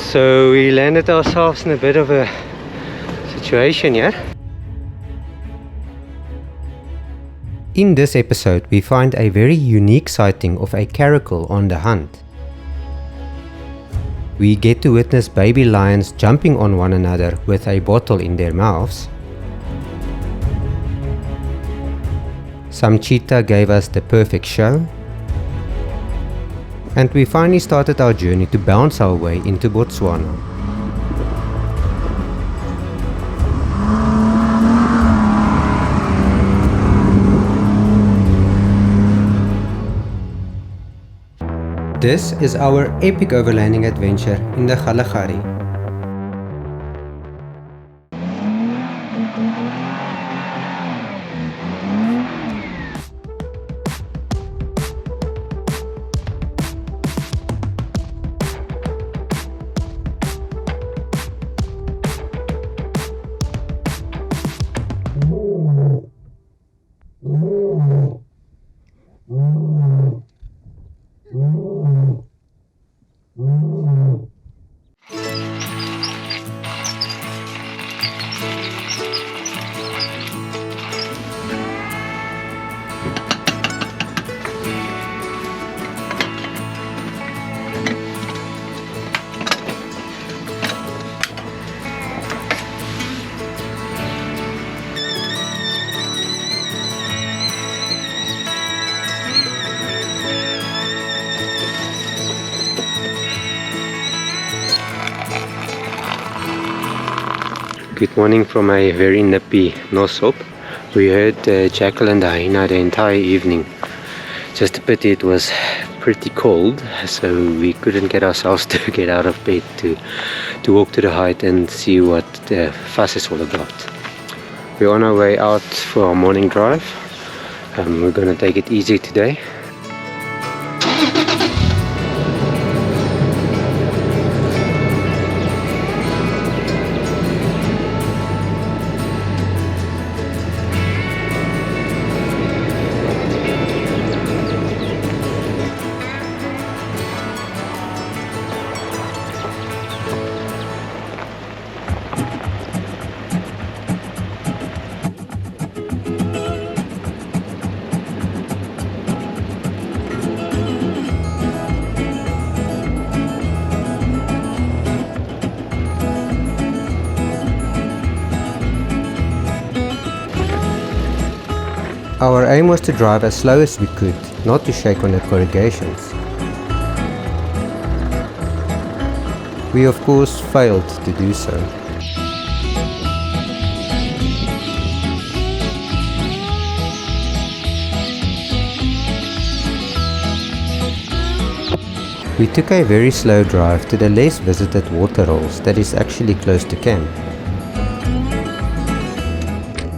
So we landed ourselves in a bit of a situation here. In this episode, we find a very unique sighting of a caracal on the hunt. We get to witness baby lions jumping on one another with a bottle in their mouths. Some cheetah gave us the perfect show. And we finally started our journey to bounce our way into Botswana. This is our epic overlanding adventure in the Kgalagadi. Good morning from a very nippy Nossob. We heard the jackal and the hyena the entire evening. Just a pity it was pretty cold, so we couldn't get ourselves to get out of bed to walk to the height and see what the fuss is all about. We're on our way out for our morning drive. We're gonna take it easy today. Our aim was to drive as slow as we could, not to shake on the corrugations. We of course failed to do so. We took a very slow drive to the less visited waterholes that is actually close to camp.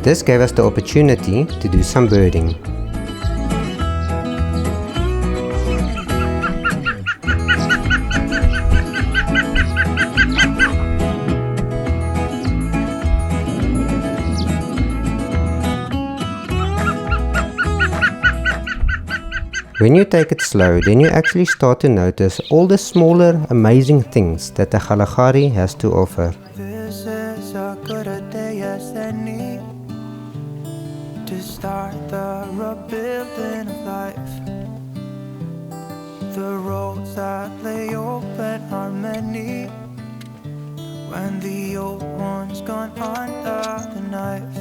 This gave us the opportunity to do some birding. When you take it slow, then you actually start to notice all the smaller, amazing things that the Kgalagadi has to offer. This is a good day as any to start the rebuilding of life. The roads that lay open are many when the old one's gone under the knife.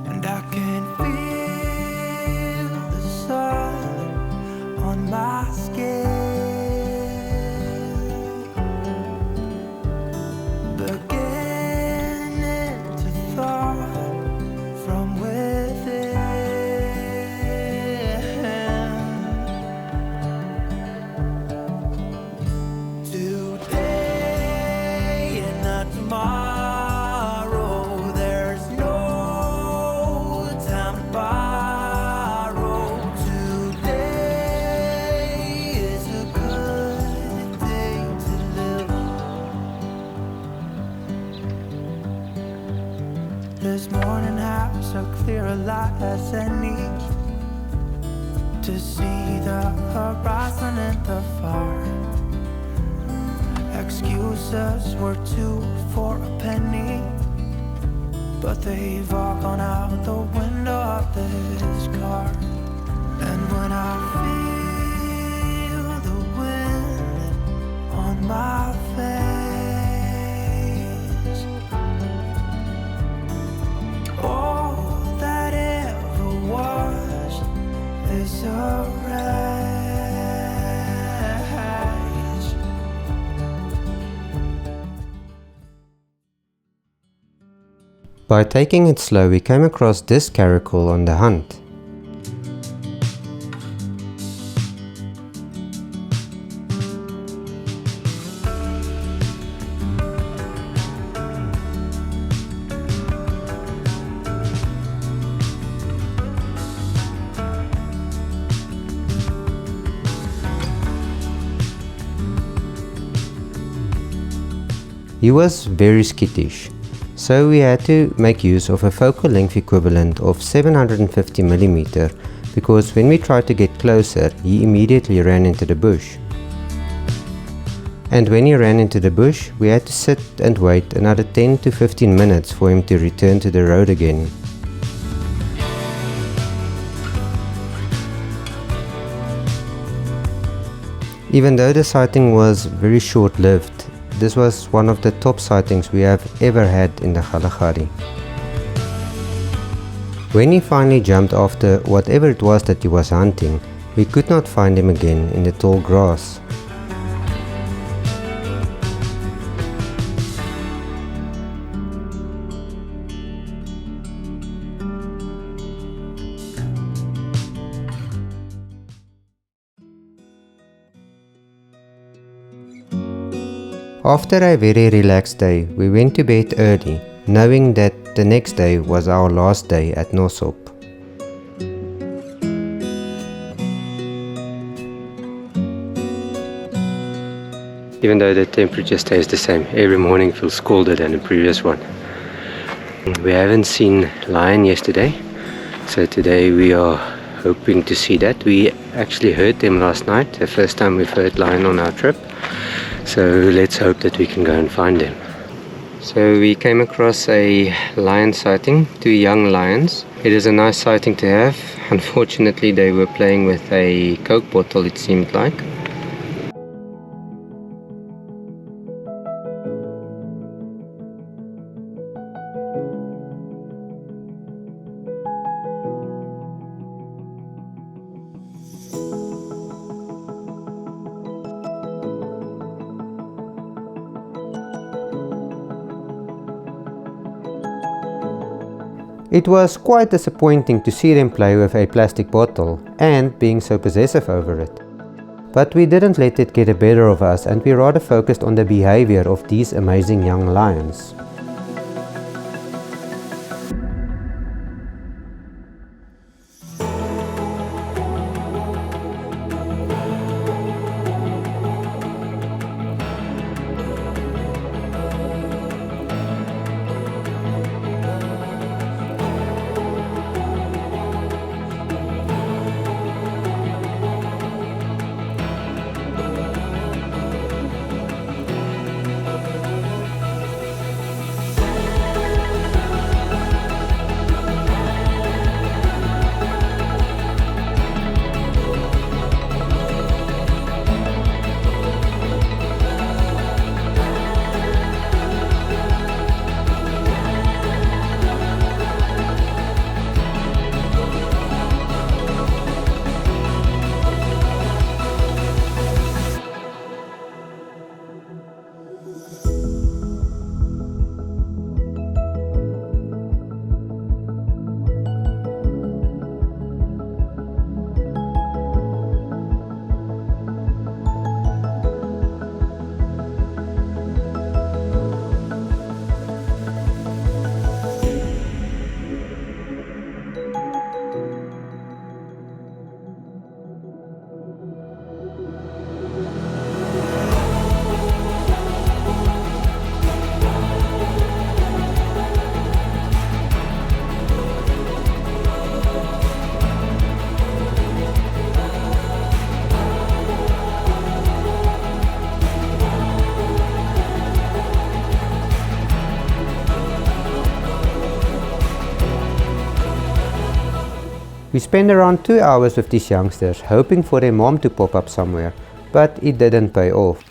And I can feel the sun on my skin. This morning has a clearer light as any to see the horizon in the far. Excuse promises were 2 for a penny, but they've all gone out the window of this car. And when I feel the wind on my face, all that ever was is a wreck. By taking it slow, we came across this caracal on the hunt. He was very skittish, so we had to make use of a focal length equivalent of 750mm, because when we tried to get closer, he immediately ran into the bush. And when he ran into the bush, we had to sit and wait another 10 to 15 minutes for him to return to the road again. Even though the sighting was very short-lived, this was one of the top sightings we have ever had in the Kgalagadi. When he finally jumped after whatever it was that he was hunting, we could not find him again in the tall grass. After a very relaxed day, we went to bed early, knowing that the next day was our last day at Nossob. Even though the temperature stays the same, every morning feels colder than the previous one. We haven't seen lion yesterday, so today we are hoping to see that. We actually heard them last night, the first time we've heard lion on our trip. So let's hope that we can go and find them. So we came across a lion sighting, 2 young lions. It is a nice sighting to have. Unfortunately, they were playing with a Coke bottle, it seemed like. It was quite disappointing to see them play with a plastic bottle and being so possessive over it. But we didn't let it get the better of us, and we rather focused on the behavior of these amazing young lions. We spent around 2 hours with these youngsters, hoping for their mom to pop up somewhere, but it didn't pay off.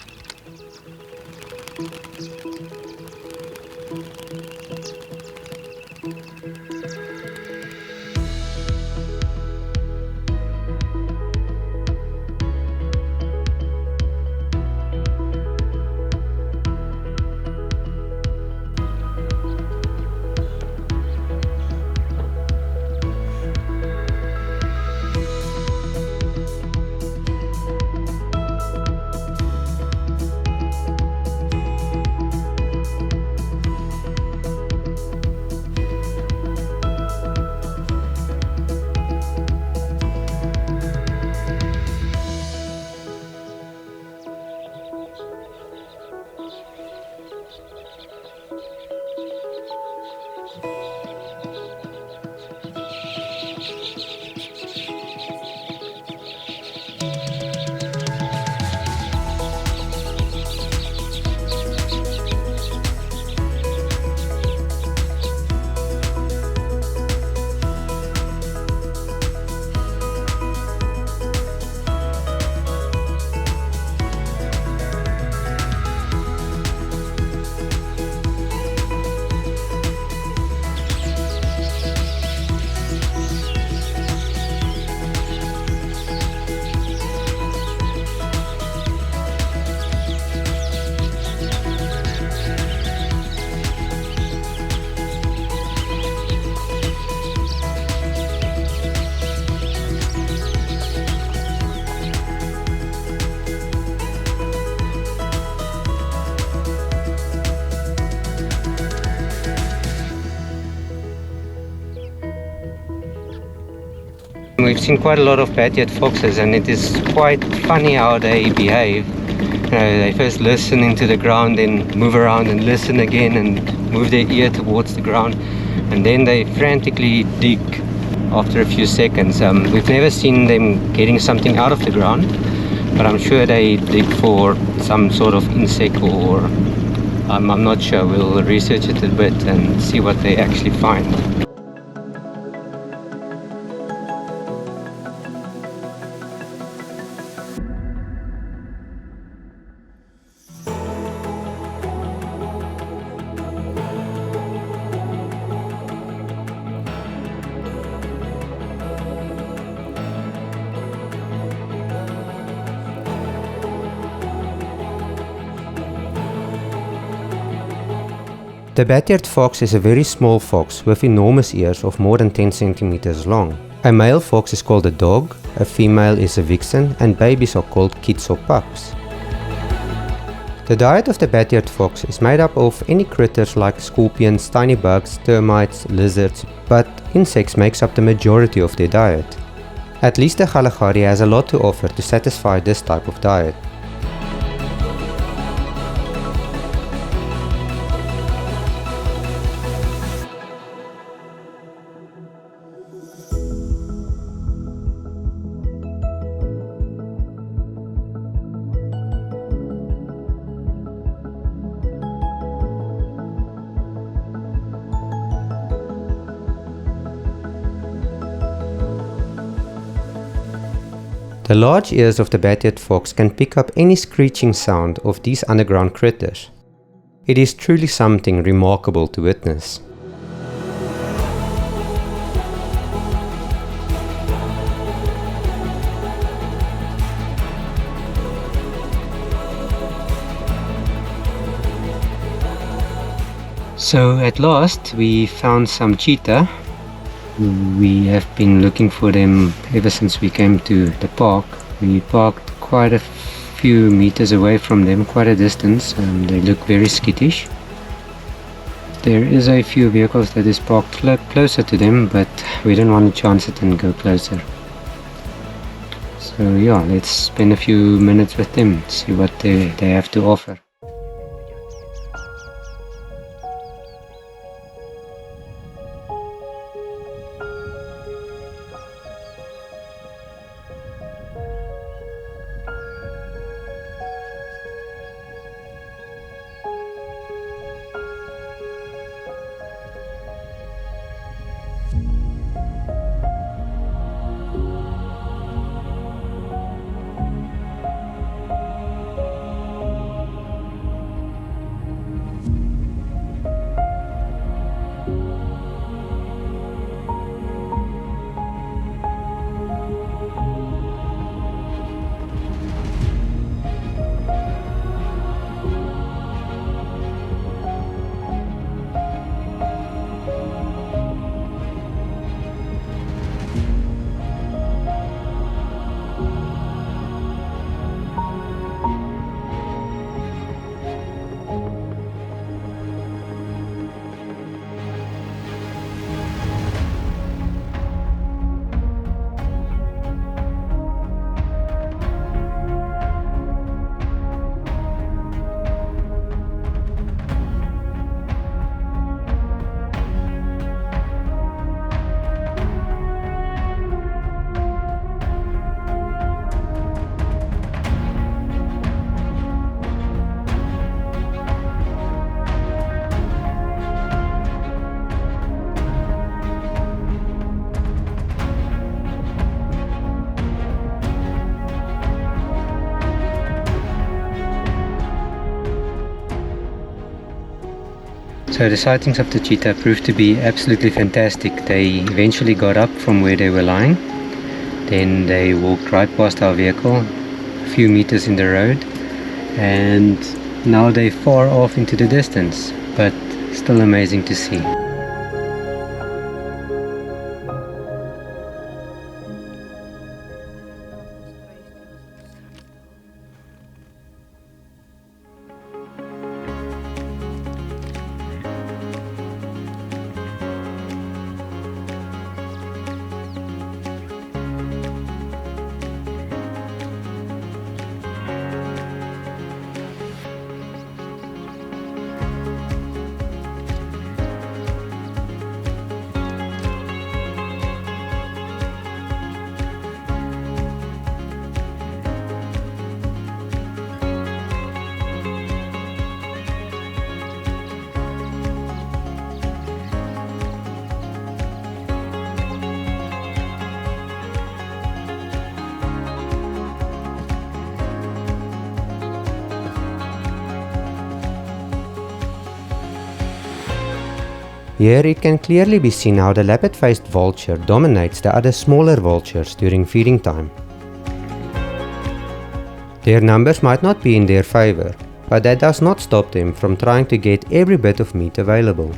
We've seen quite a lot of backyard foxes, and it is quite funny how they behave. They first listen into the ground, then move around and listen again and move their ear towards the ground, and then they frantically dig after a few seconds. We've never seen them getting something out of the ground, but I'm sure they dig for some sort of insect, or I'm not sure. We'll research it a bit and see what they actually find. The backyard fox is a very small fox with enormous ears of more than 10 centimeters long. A male fox is called a dog, a female is a vixen, and babies are called kids or pups. The diet of the backyard fox is made up of any critters like scorpions, tiny bugs, termites, lizards, but insects makes up the majority of their diet. At least the Kgalagadi has a lot to offer to satisfy this type of diet. The large ears of the backyard fox can pick up any screeching sound of these underground critters. It is truly something remarkable to witness. So at last we found some cheetah. We have been looking for them ever since we came to the park. We parked quite a few meters away from them, quite a distance, and they look very skittish. There is a few vehicles that is parked closer to them, but we don't want to chance it and go closer. So yeah, let's spend a few minutes with them, see what they have to offer. So the sightings of the cheetah proved to be absolutely fantastic. They eventually got up from where they were lying. Then they walked right past our vehicle, a few meters in the road, and now they're far off into the distance, but still amazing to see. Here it can clearly be seen how the lappet-faced vulture dominates the other smaller vultures during feeding time. Their numbers might not be in their favor, but that does not stop them from trying to get every bit of meat available.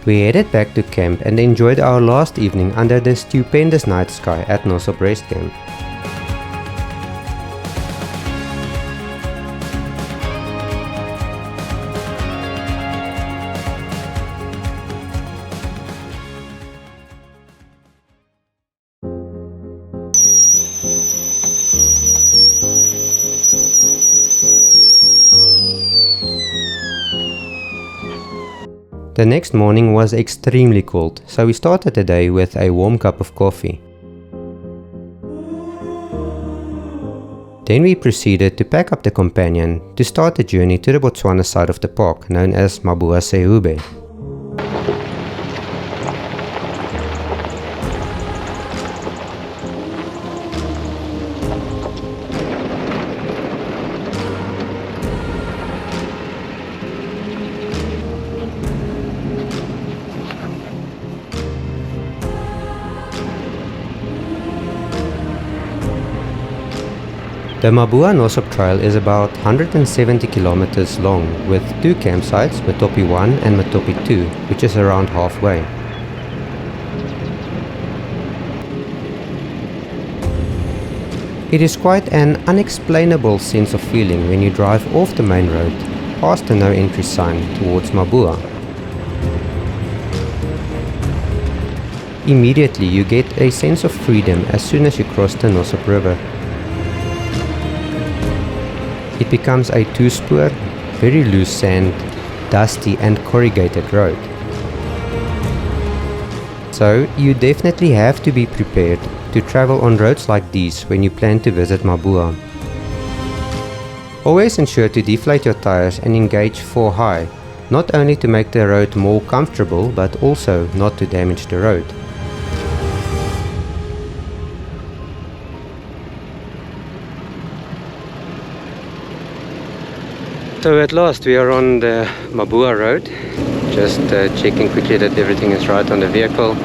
We headed back to camp and enjoyed our last evening under the stupendous night sky at Nossob Rest Camp. The next morning was extremely cold, so we started the day with a warm cup of coffee. Then we proceeded to pack up the companion to start the journey to the Botswana side of the park, known as Mabuasehube. The Mabua-Nossob Trail is about 170 kilometers long, with two campsites, Matopi 1 and Matopi 2, which is around halfway. It is quite an unexplainable sense of feeling when you drive off the main road, past the no entry sign towards Mabua. Immediately you get a sense of freedom as soon as you cross the Nossob River. It becomes a two-spur, very loose sand, dusty and corrugated road. So you definitely have to be prepared to travel on roads like these when you plan to visit Mabua. Always ensure to deflate your tires and engage 4 high, not only to make the road more comfortable but also not to damage the road. So at last we are on the Mabua road. Just checking quickly that everything is right on the vehicle.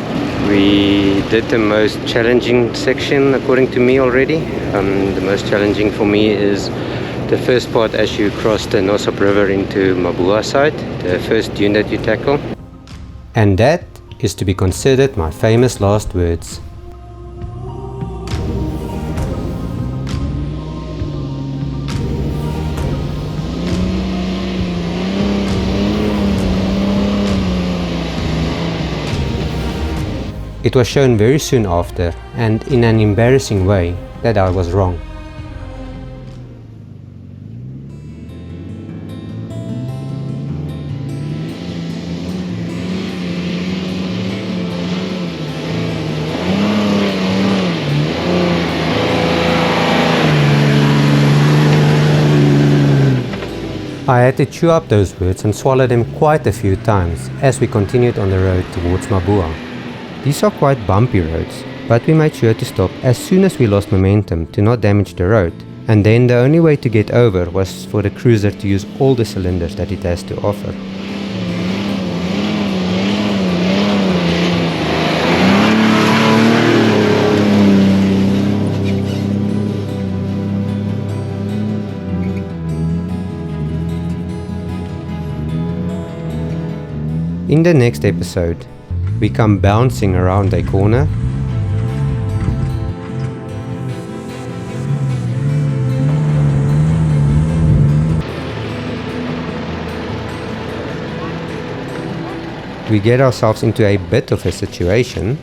We did the most challenging section according to me already. The most challenging for me is the first part as you cross the Nossob River into Mabua side, the first dune that you tackle. And that is to be considered my famous last words. It was shown very soon after, and in an embarrassing way, that I was wrong. I had to chew up those words and swallow them quite a few times as we continued on the road towards Mabua. These are quite bumpy roads, but we made sure to stop as soon as we lost momentum to not damage the road, and then the only way to get over was for the cruiser to use all the cylinders that it has to offer. In the next episode, we come bouncing around a corner, we get ourselves into a bit of a situation,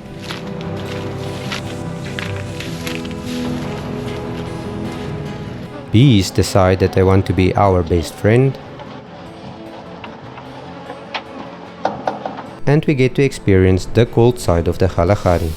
bees decide that they want to be our best friend, and we get to experience the cold side of the Kgalagadi.